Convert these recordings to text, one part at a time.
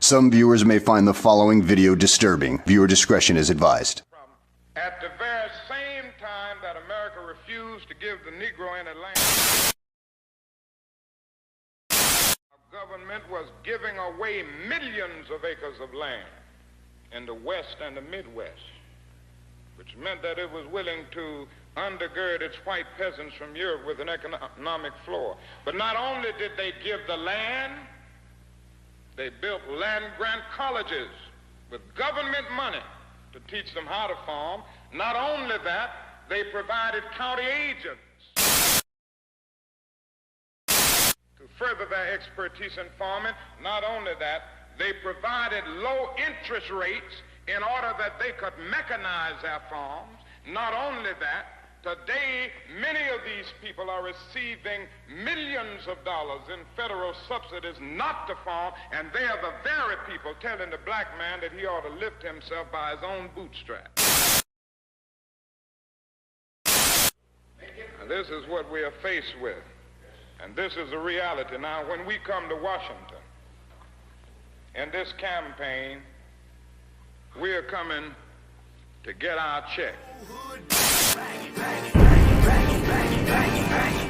Some viewers may find the following video disturbing. Viewer discretion is advised. At the very same time that America refused to give the Negro any land, our government was giving away millions of acres of land in the West and the Midwest, which meant that it was willing to undergird its white peasants from Europe with an economic floor. But not only did they give the land, they built land-grant colleges with government money to teach them how to farm. Not only that, they provided county agents to further their expertise in farming. Not only that, they provided low interest rates in order that they could mechanize their farms. Not only that, today, many of these people are receiving millions of dollars in federal subsidies not to farm, and they are the very people telling the black man that he ought to lift himself by his own bootstraps. Now, this is what we are faced with, and this is the reality. Now, when we come to Washington, in this campaign, we are coming to get our check.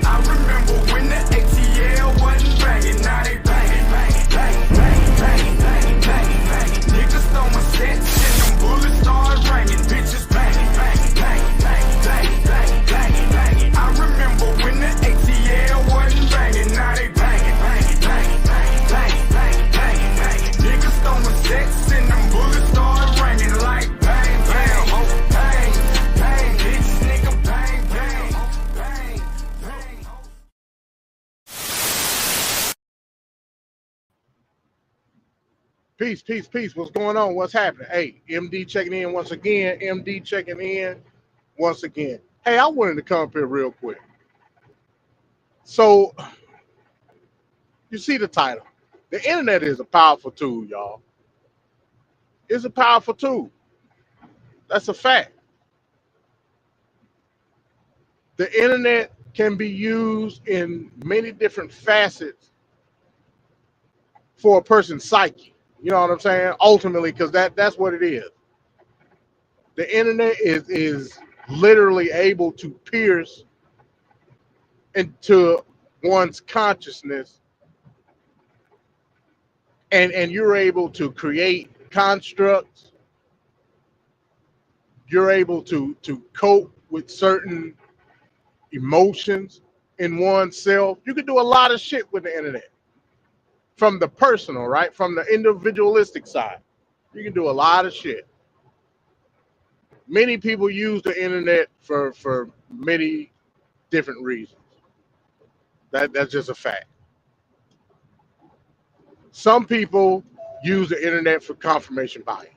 I remember when the ATL wasn't banging, now they banging, banging, banging, banging, banging, banging, banging. Niggas throwing sets and them bullets start ringing, bitches banging, banging, banging, banging, banging, banging, banging. I remember when the ATL wasn't banging, now they banging, banging, banging, banging, banging, banging, banging, banging. Niggas throwing sets and them bullets start ringing like bang, bang, bang, bang, bitch, nigga, bang, bang, bang, bang. Peace, peace, peace. What's going on? What's happening? Hey, MD checking in once again. MD checking in once again. Hey, I wanted to come up here real quick. So, you see the title. The internet is a powerful tool, y'all. It's a powerful tool. That's a fact. The internet can be used in many different facets for a person's psyche. You know what I'm saying? Ultimately, because that's what it is. The internet is literally able to pierce into one's consciousness, and you're able to create constructs. You're able to cope with certain emotions in oneself. You can do a lot of shit with the internet. From the personal, right? From the individualistic side, you can do a lot of shit. Many people use the internet for many different reasons. That's just a fact. Some people use the internet for confirmation bias.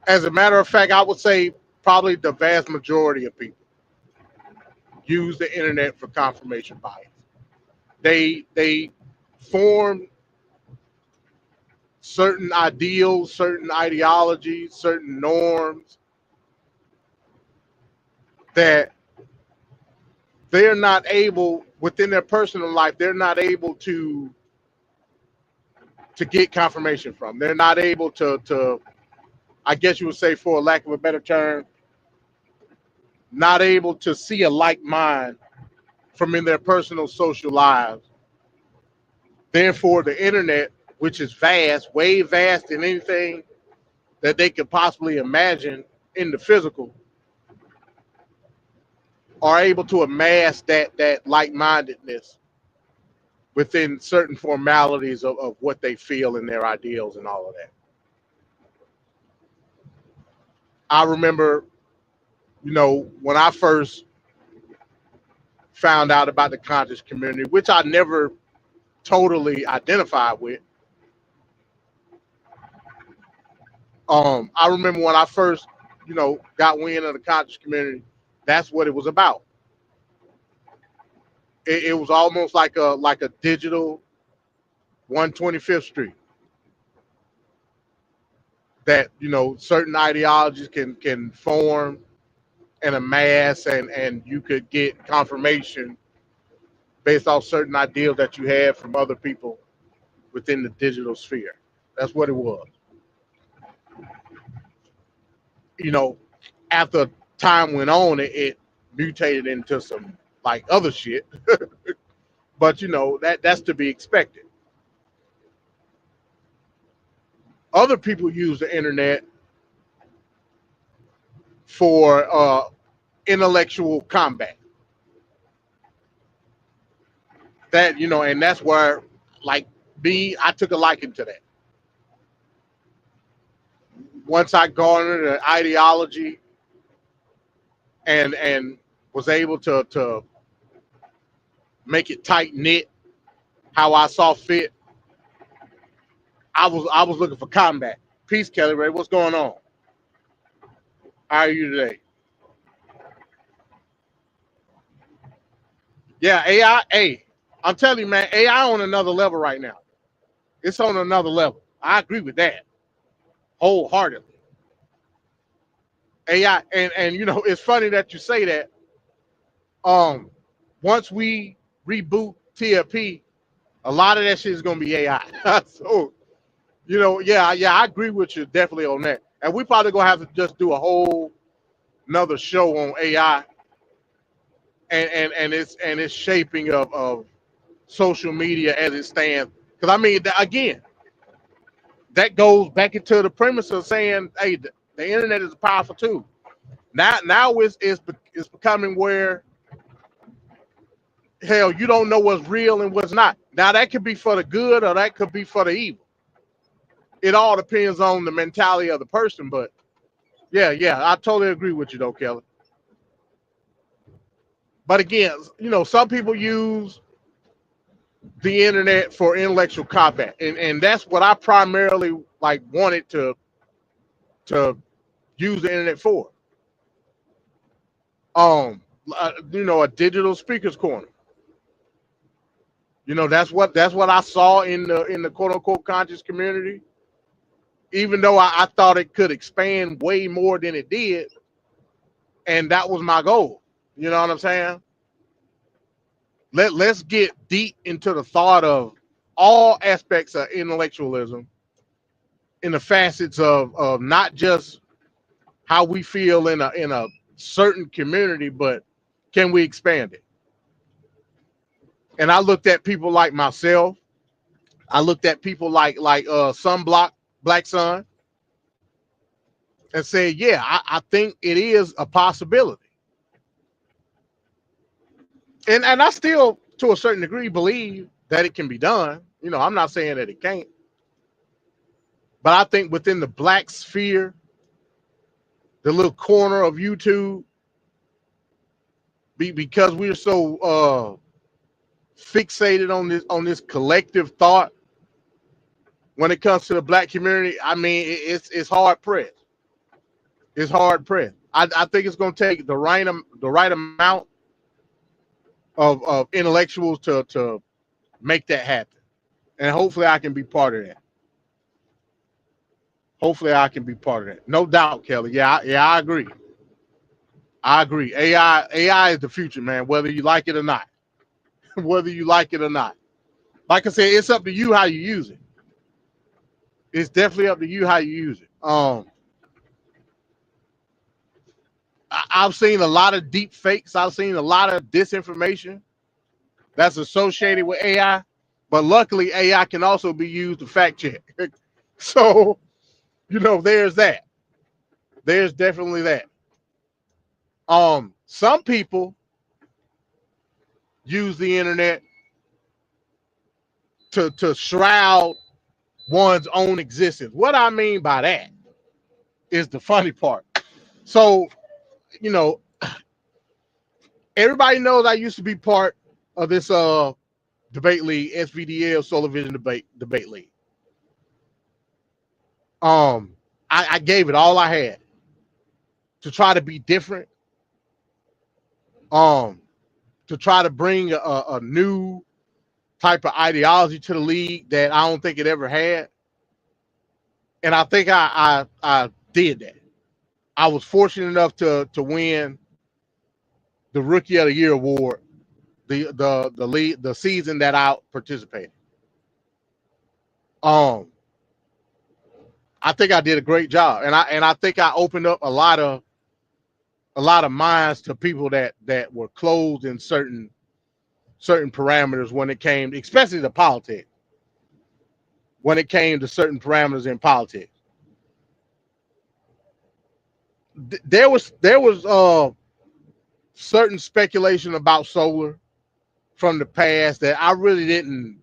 As a matter of fact, I would say probably the vast majority of people use the internet for confirmation bias. They form certain ideals, certain ideologies, certain norms that they're not able, within their personal life, they're not able to get confirmation from. They're not able to, I guess you would say, for lack of a better term, not able to see a like mind from in their personal social lives. Therefore, the internet, which is vast, way vast than anything that they could possibly imagine in the physical, are able to amass that like-mindedness within certain formalities of what they feel and their ideals and all of that. I remember, when I first found out about the conscious community, which I never totally identified with. I remember when I first, got wind of the conscious community, that's what it was about. It was almost like a digital 125th Street. That, certain ideologies can form and amass, and you could get confirmation based off certain ideals that you have from other people within the digital sphere. That's what it was. You know, after time went on, it mutated into some like other shit. But you know, that's to be expected. Other people use the internet for intellectual combat. That, you know, and that's where, like me, I took a liking to that. Once I garnered an ideology and was able to make it tight knit how I saw fit, I was looking for combat. Peace, Kelly Ray. What's going on? How are you today? Yeah, AI. Hey, I'm telling you, man, AI on another level right now. It's on another level. I agree with that wholeheartedly. AI, and you know, it's funny that you say that. Once we reboot TFP, a lot of that shit is gonna be AI. So, you know, yeah, I agree with you definitely on that. And we probably gonna have to just do a whole another show on AI and its shaping of social media as it stands. Because I mean, again, that goes back into the premise of saying, hey, the internet is a powerful tool. Now it's becoming where, hell, you don't know what's real and what's not. Now that could be for the good or that could be for the evil. It all depends on the mentality of the person. But yeah, I totally agree with you though, Kelly. But again, you know, some people use the internet for intellectual combat, and that's what I primarily like wanted to use the internet for. You know, a digital speakers corner. You know, that's what I saw in the quote unquote conscious community. Even though I thought it could expand way more than it did, and that was my goal. You know what I'm saying? Let's get deep into the thought of all aspects of intellectualism in the facets of not just how we feel in a certain community, but can we expand it? And I looked at people like myself. I looked at people like Sunblock, Black Sun, and said, yeah, I think it is a possibility. And I still, to a certain degree, believe that it can be done. You know, I'm not saying that it can't. But I think within the Black sphere, the little corner of YouTube, because we're so fixated on this collective thought when it comes to the Black community, I mean, it's hard pressed. It's hard pressed. I think it's going to take the right amount of intellectuals to make that happen, and hopefully I can be part of that. Hopefully I can be part of that. No doubt, Kelly. Yeah, I agree. I agree. AI is the future, man. Whether you like it or not. Whether you like it or not. Like I said, it's up to you how you use it. It's definitely up to you how you use it. I've seen a lot of deep fakes. I've seen a lot of disinformation that's associated with AI. But luckily, AI can also be used to fact check. So, you know, there's that. There's definitely that. Some people use the internet to shroud one's own existence. What I mean by that is the funny part. So, you know, everybody knows I used to be part of this debate league, SVDL Solar Vision debate league. I gave it all I had to try to be different. To try to bring a new type of ideology to the league that I don't think it ever had. And I think I did that. I was fortunate enough to win the Rookie of the Year award the season that I participated. I think I did a great job, and I think I opened up a lot of minds to people that were closed in certain parameters when it came, especially to politics. When it came to certain parameters in politics, there was certain speculation about solar from the past that I really didn't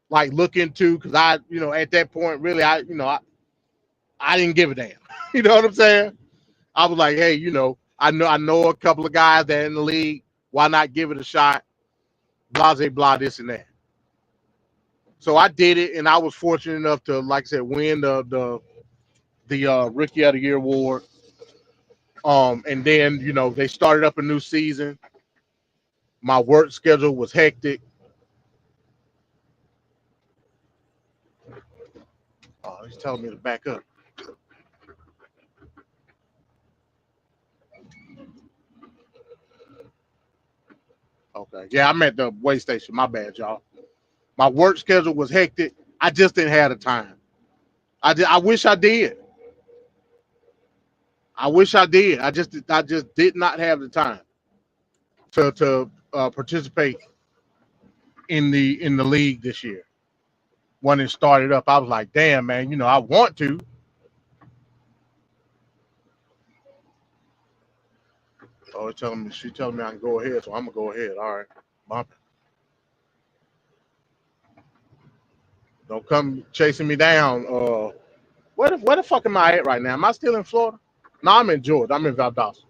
like look into, because I, at that point, really, I didn't give a damn. You know what I'm saying? I was like, hey, I know a couple of guys that are in the league. Why not give it a shot? Blah, blah, blah, this and that. So I did it, and I was fortunate enough to, like I said, win the Rookie of the Year award. And then, they started up a new season. My work schedule was hectic. Oh, he's telling me to back up. Okay. Yeah, I'm at the way station. My bad, y'all. My work schedule was hectic. I just didn't have the time. I wish I did. I wish I did. I just did not have the time to participate in the league this year. When it started up, I was like, damn, man, I want to. Oh, she's telling me I can go ahead, so I'm gonna go ahead. All right, bump it. Don't come chasing me down. Where the fuck am I at right now? Am I still in Florida? No, I'm in Georgia. I'm in Valdosta.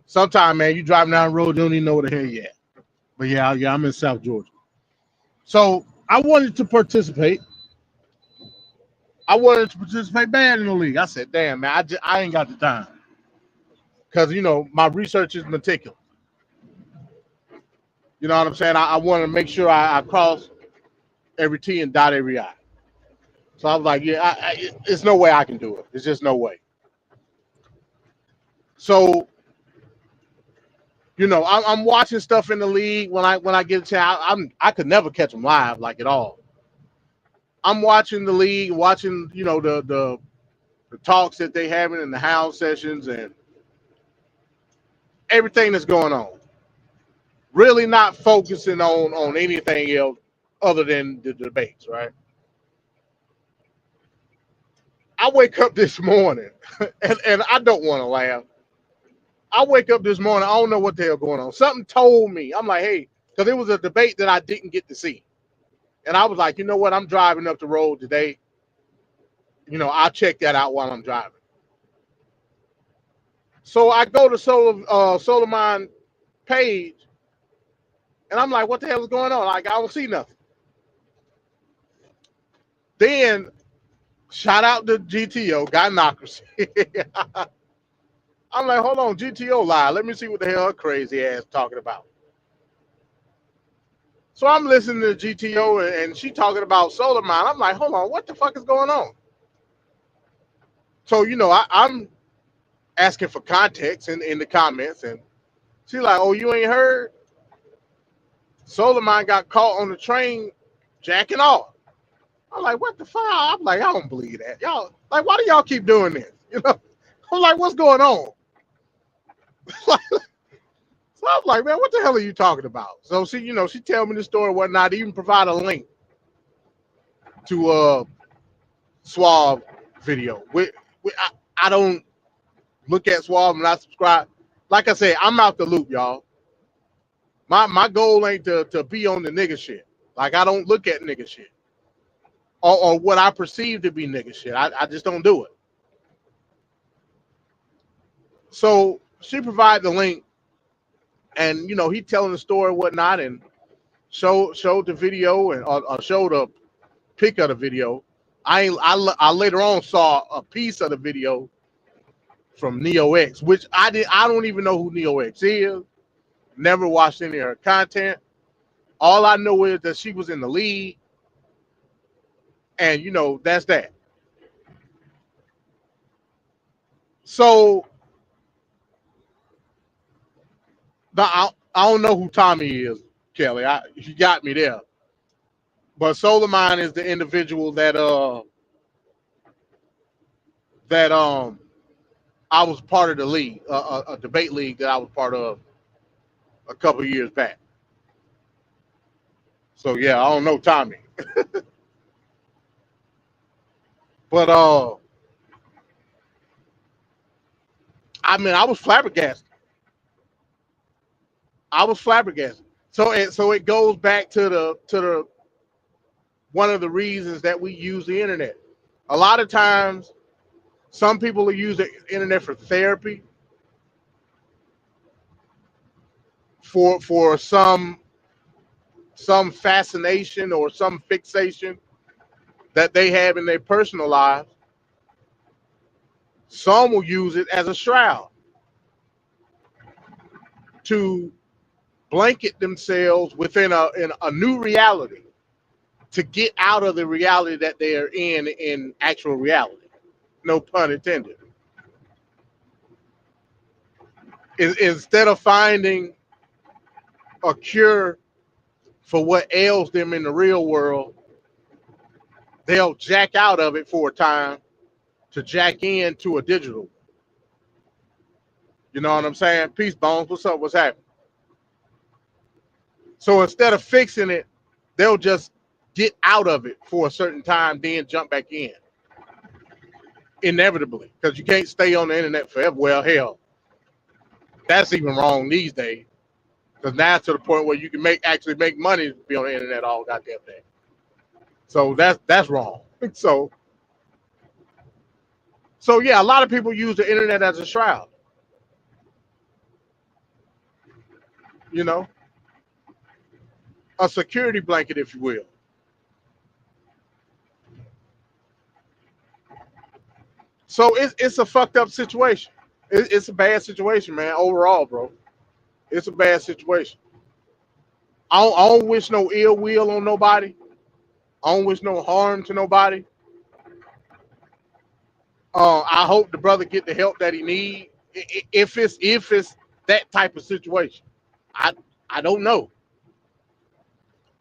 Sometimes, man, you driving down the road, you don't even know where the hell you at. But yeah, I'm in South Georgia. So I wanted to participate. I wanted to participate bad in the league. I said, damn, man, I ain't got the time. Because, my research is meticulous. You know what I'm saying? I want to make sure I cross every T and dot every I. So I was like, yeah, it's no way I can do it. There's just no way. So, I'm watching stuff in the league when I get a chance. I could never catch them live like at all. I'm watching the league, watching the talks that they having in the house sessions and everything that's going on. Really not focusing on anything else other than the debates, right? I wake up this morning, and I don't want to laugh. I wake up this morning, I don't know what the hell going on. Something told me, I'm like, hey, because it was a debate that I didn't get to see. And I was like, you know what? I'm driving up the road today. I'll check that out while I'm driving. So I go to Soleiman page, and I'm like, what the hell is going on? Like, I don't see nothing. Then, shout out to GTO, Gynocracy. I'm like, hold on, GTO live. Let me see what the hell her crazy ass talking about. So I'm listening to GTO, and she talking about Soleiman. I'm like, hold on, what the fuck is going on? So, I'm asking for context in the comments, and she's like, oh, you ain't heard? Soleiman got caught on the train jacking off. I'm like, what the fuck? I'm like, I don't believe that. Y'all, like, why do y'all keep doing this? I'm like, what's going on? So I was like, man, what the hell are you talking about? So she tell me the story and whatnot, even provide a link to Suave video. I don't look at Suave and not subscribe. Like I said, I'm out the loop, y'all. My goal ain't to be on the nigga shit. Like, I don't look at nigga shit. Or what I perceive to be nigga shit. I just don't do it. So she provided the link, and he telling the story and whatnot, and showed the video and showed a pic of the video. I later on saw a piece of the video from Neo X, which I don't even know who Neo X is. Never watched any of her content. All I know is that she was in the league, and that's that. So I don't know who Tommy is, Kelly. You got me there. But Soleiman is the individual that that I was part of the league, a debate league that I was part of a couple years back. So yeah, I don't know Tommy, but I mean, I was flabbergasted. I was flabbergasted. So it goes back to the one of the reasons that we use the internet. A lot of times, some people will use the internet for therapy, for some fascination or some fixation that they have in their personal lives. Some will use it as a shroud to blanket themselves within a new reality to get out of the reality that they are in actual reality. No pun intended. Instead of finding a cure for what ails them in the real world, they'll jack out of it for a time to jack into a digital. You know what I'm saying? Peace, Bones. What's up? What's happening? So instead of fixing it, they'll just get out of it for a certain time, then jump back in. Inevitably, because you can't stay on the internet forever. Well, hell, that's even wrong these days. Because now it's to the point where you can actually make money to be on the internet all goddamn day. So that's wrong. So yeah, a lot of people use the internet as a shroud. You know, a security blanket, if you will. So it's a fucked up situation. It's a bad situation, man. Overall, bro, it's a bad situation. I don't wish no ill will on nobody. I don't wish no harm to nobody. I hope the brother get the help that he need. If it's that type of situation, I don't know.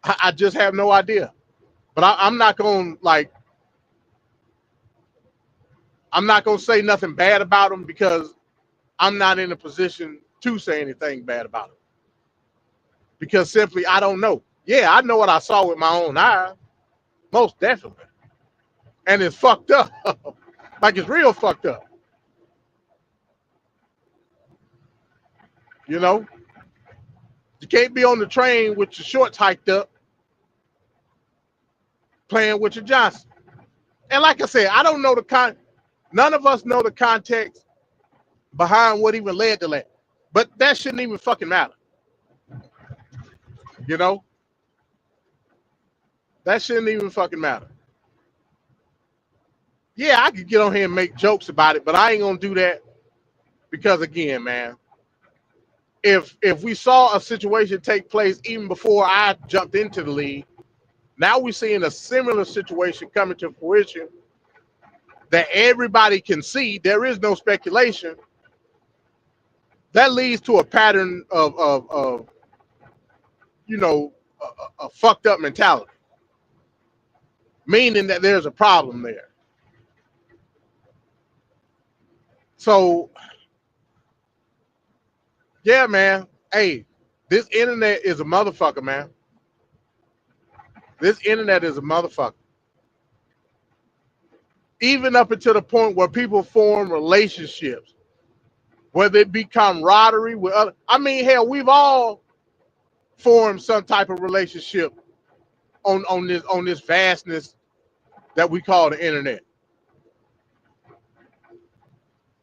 I just have no idea. But I'm not gonna I'm not gonna say nothing bad about him because I'm not in a position to say anything bad about him. Because simply I don't know. Yeah, I know what I saw with my own eyes, most definitely, and it's fucked up. Like it's real fucked up. You know, you can't be on the train with your shorts hiked up, playing with your Johnson. And like I said, I don't know none of us know the context behind what even led to that. But that shouldn't even fucking matter. You know? That shouldn't even fucking matter. Yeah, I could get on here and make jokes about it, but I ain't gonna do that because again, man, if we saw a situation take place even before I jumped into the league, now we're seeing a similar situation coming to fruition that everybody can see. There is no speculation. That leads to a pattern of you know, a fucked up mentality, meaning that there's a problem there. So, yeah, man. Hey, this internet is a motherfucker, man. This internet is a motherfucker. Even up until the point where people form relationships, whether it be camaraderie with other. I mean, hell, we've all formed some type of relationship on this vastness that we call the internet.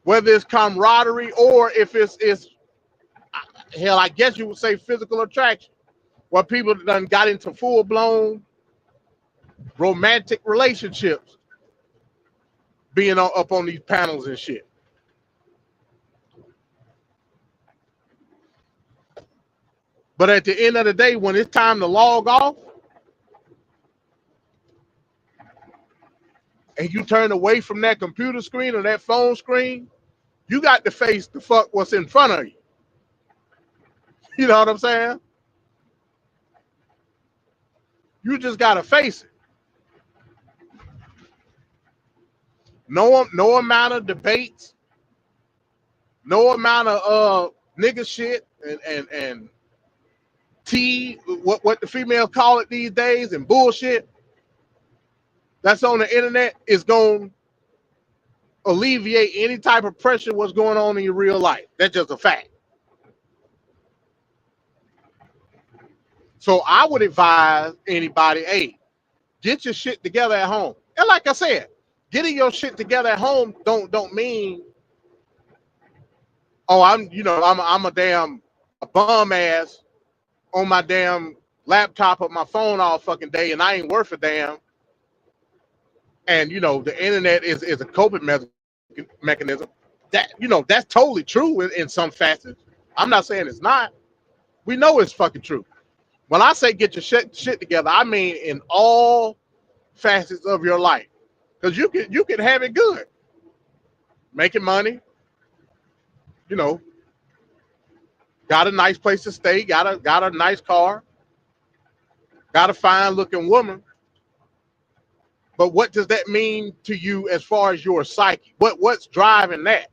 Whether it's camaraderie or if it's hell, I guess you would say physical attraction, where people done got into full-blown romantic relationships being up on these panels and shit. But at the end of the day, when it's time to log off and you turn away from that computer screen or that phone screen, you got to face the fuck what's in front of you. You know what I'm saying? You just got to face it. No amount of debates, no amount of nigga shit and tea, what the females call it these days, and bullshit that's on the internet is going to alleviate any type of pressure what's going on in your real life. That's just a fact. So I would advise anybody, hey, get your shit together at home. And like I said, getting your shit together at home don't mean, oh, I'm a damn bum ass on my damn laptop or my phone all fucking day and I ain't worth a damn. And the internet is a coping mechanism. That that's totally true in some facets. I'm not saying it's not. We know it's fucking true. When I say get your shit together, I mean in all facets of your life. Because you can have it good. Making money, got a nice place to stay, got a nice car, got a fine looking woman. But what does that mean to you as far as your psyche? What's driving that?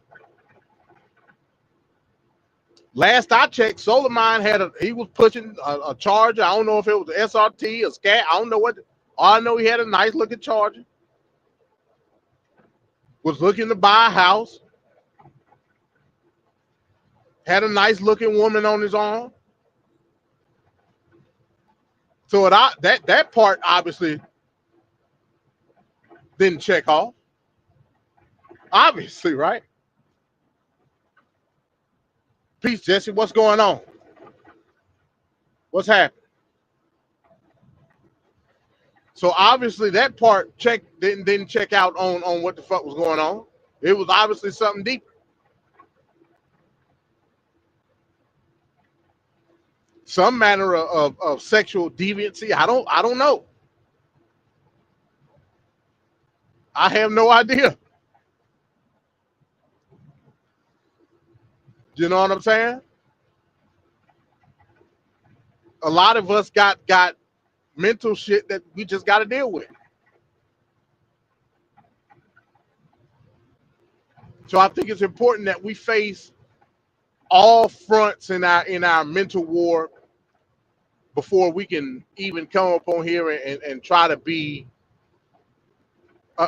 Last I checked, Solarmine he was pushing a Charger. I don't know if it was an SRT or Scat. I don't know what. All I know, he had a nice looking Charger. Was looking to buy a house. Had a nice looking woman on his arm. So that part obviously didn't check off. Obviously, right? Peace, Jesse. What's going on? What's happening? So obviously that part didn't check out on what the fuck was going on. It was obviously something deeper. Some manner of sexual deviancy. I don't know. I have no idea. You know what I'm saying? A lot of us got mental shit that we just got to deal with. So I think it's important that we face all fronts in our mental war before we can even come up on here and try to be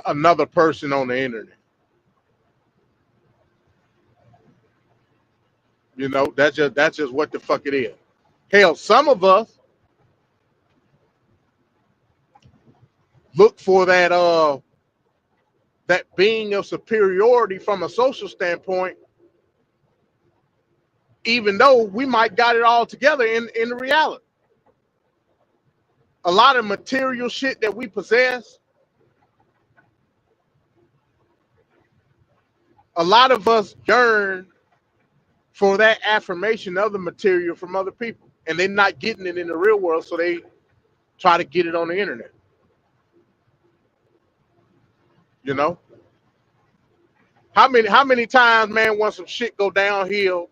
another person on the internet. That's just what the fuck it is. Hell, some of us look for that being of superiority from a social standpoint, even though we might got it all together in the reality. A lot of material shit that we possess, a lot of us yearn for that affirmation of the material from other people, and they're not getting it in the real world, so they try to get it on the internet. How many times, man, once some shit go downhill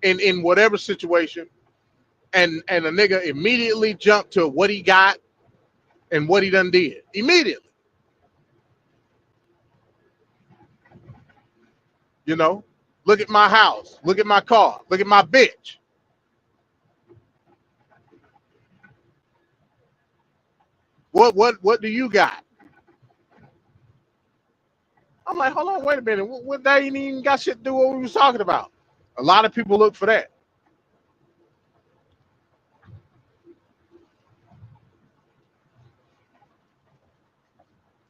in whatever situation, and a nigga immediately jump to what he got and what he done did immediately. Look at my house, look at my car, look at my bitch. What do you got? I'm like, hold on, wait a minute. What that ain't even got shit to do with what we was talking about. A lot of people look for that.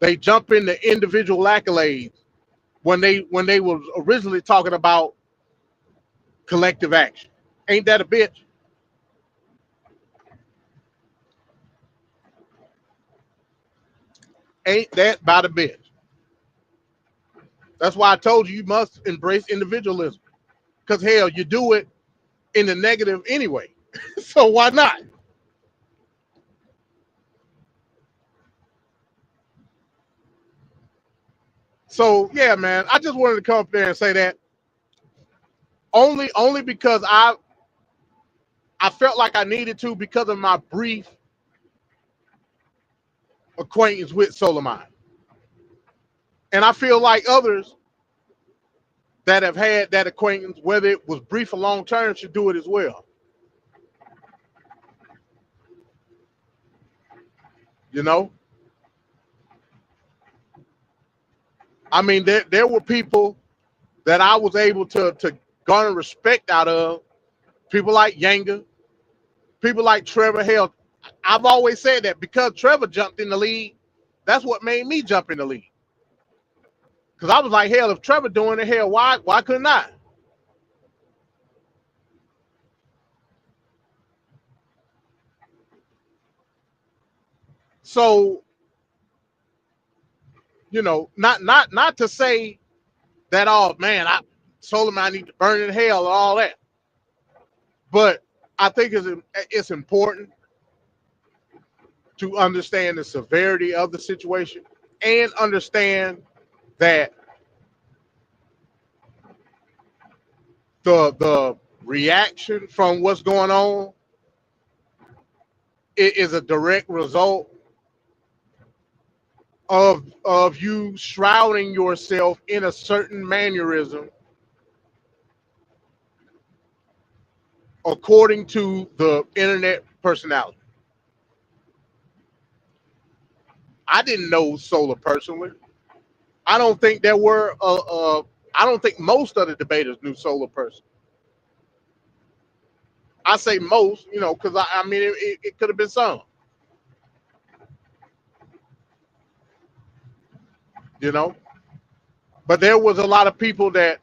They jump into individual accolades when they were originally talking about collective action. Ain't that a bitch? Ain't that about a bitch? That's why I told you must embrace individualism. Because hell, you do it in the negative anyway. So why not? So yeah, man, I just wanted to come up there and say that only because I felt like I needed to because of my brief acquaintance with Solarmine. And I feel like others that have had that acquaintance, whether it was brief or long term, should do it as well. You know, I mean, there were people that I was able to garner respect out of. People like Yanga, people like Trevor. Hell, I've always said that because Trevor jumped in the league, that's what made me jump in the league. Because I was like, hell, if Trevor doing it, hell, why couldn't I? So, you know, not to say that, oh man, I need to burn in hell and all that. But I think it's important to understand the severity of the situation and understand that the reaction from what's going on is a direct result of you shrouding yourself in a certain mannerism according to the internet personality. I didn't know Solar personally. I don't think there were I don't think most of the debaters knew Solar personally. I say most, you know, because I mean it could have been some, you know. But there was a lot of people that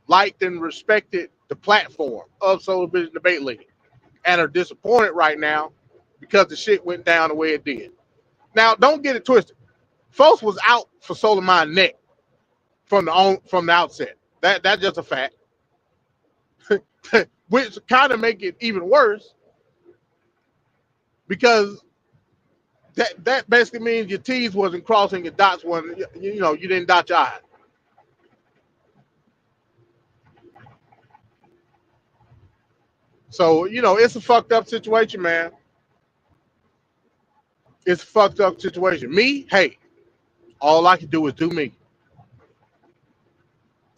liked and respected the platform of Solar Vision Debate League and are disappointed right now because the shit went down the way it did. Now, don't get it twisted. Folks was out for Solar Mind neck from the outset. That's just a fact. Which kind of make it even worse because that basically means your T's wasn't crossing, your dots wasn't, you know, you didn't dot your I's. So, you know, it's a fucked up situation, man. It's a fucked up situation. Me, hey, all I can do is do me.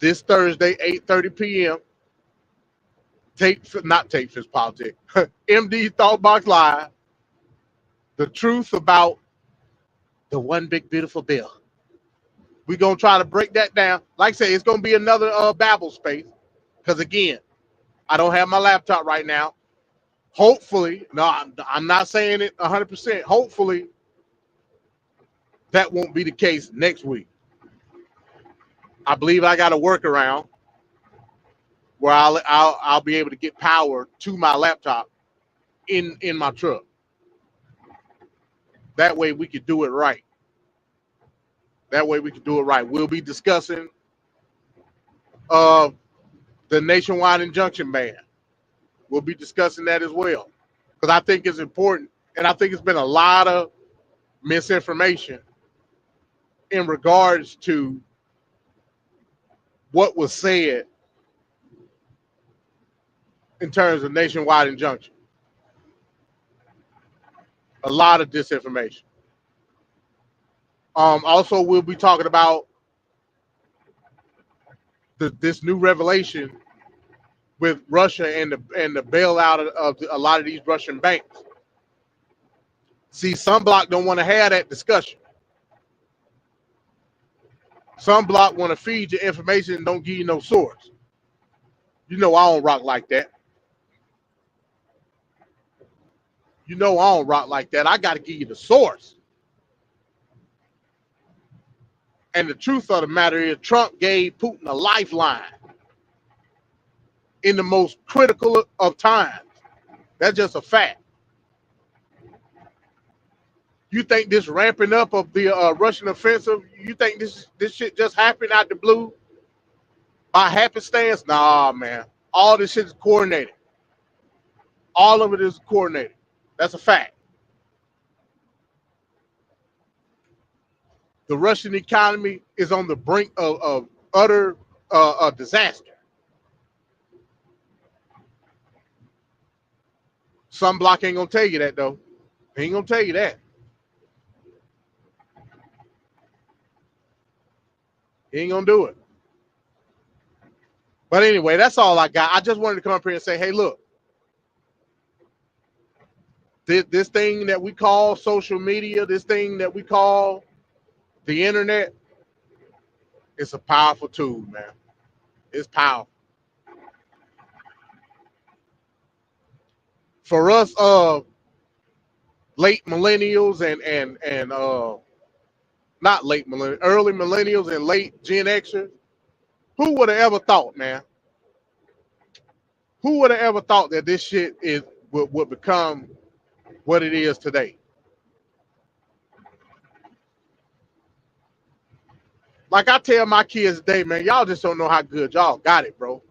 This Thursday, 8:30 p.m., not Tate Fist Politics, MD Thought Box Live, the truth about the one big beautiful bill. We're going to try to break that down. Like I say, it's going to be another Babel space because, again, I don't have my laptop right now. Hopefully, no, I'm not saying it 100%. Hopefully, that won't be the case next week. I believe I got a workaround where I'll be able to get power to my laptop in my truck. That way we could do it right. We'll be discussing the nationwide injunction ban. We'll be discussing that as well because I think it's important, and I think it's been a lot of misinformation in regards to what was said in terms of nationwide injunction. A lot of disinformation. Also, we'll be talking about this new revelation with Russia and the bailout of a lot of these Russian banks. See, Sunblock don't want to have that discussion. Sunblock want to feed you information and don't give you no source. You know I don't rock like that. I got to give you the source. And the truth of the matter is Trump gave Putin a lifeline in the most critical of times. That's just a fact. You think this ramping up of the Russian offensive, you think this shit just happened out the blue by happenstance? Nah, man. All this shit is coordinated. All of it is coordinated. That's a fact. The Russian economy is on the brink of utter disaster. Sunblock ain't gonna tell you that though. He ain't gonna tell you that. He ain't gonna do it. But anyway, that's all I got. I just wanted to come up here and say, hey, look, this thing that we call social media, this thing that we call the internet, it's a powerful tool, man. It's powerful. For us, late millennials and not late millennials, early millennials and late Gen Xers, who would have ever thought, man? Who would have ever thought that this shit would become what it is today? Like I tell my kids today, man, y'all just don't know how good y'all got it, bro.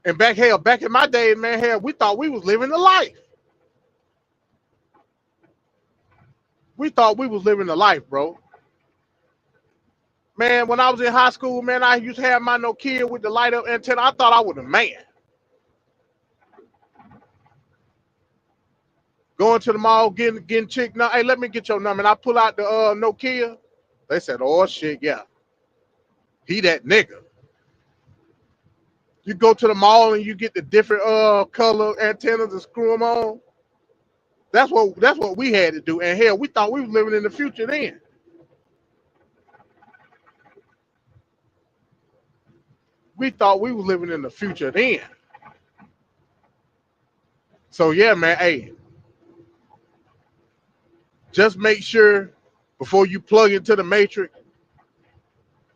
And back in my day, man, we thought we was living the life. We thought we was living the life, bro. Man, when I was in high school, man, I used to have my Nokia with the light up antenna. I thought I was a man. Going to the mall, getting chick. Now, hey, let me get your number. And I pull out the Nokia. They said, oh shit, yeah. He that nigga. You go to the mall and you get the different color antennas and screw them on. That's what we had to do. And hell, we thought we was living in the future then. We thought we was living in the future then. So yeah, man, hey, just make sure before you plug into the matrix,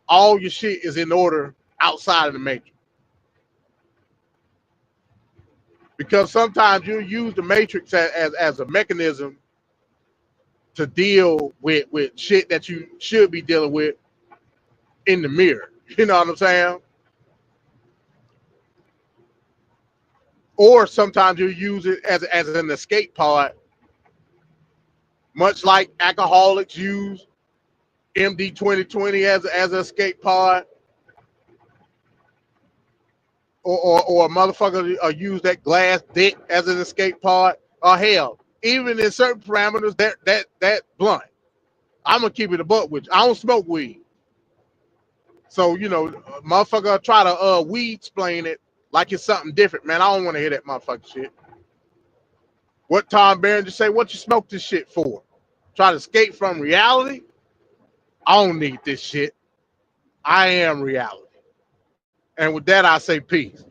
all your shit is in order outside of the matrix. Because sometimes you use the matrix as a mechanism to deal with shit that you should be dealing with in the mirror. You know what I'm saying? Or sometimes you use it as an escape pod, much like alcoholics use MD 2020 as an escape pod. Or a motherfucker use that glass dick as an escape pod, or hell, even in certain parameters, that blunt. I'm gonna keep it a buck with you. I don't smoke weed, so you know, motherfucker try to weed explain it like it's something different, man. I don't want to hear that motherfucking shit. What Tom Barron just say? What you smoke this shit for? Try to escape from reality? I don't need this shit. I am reality. And with that, I say peace.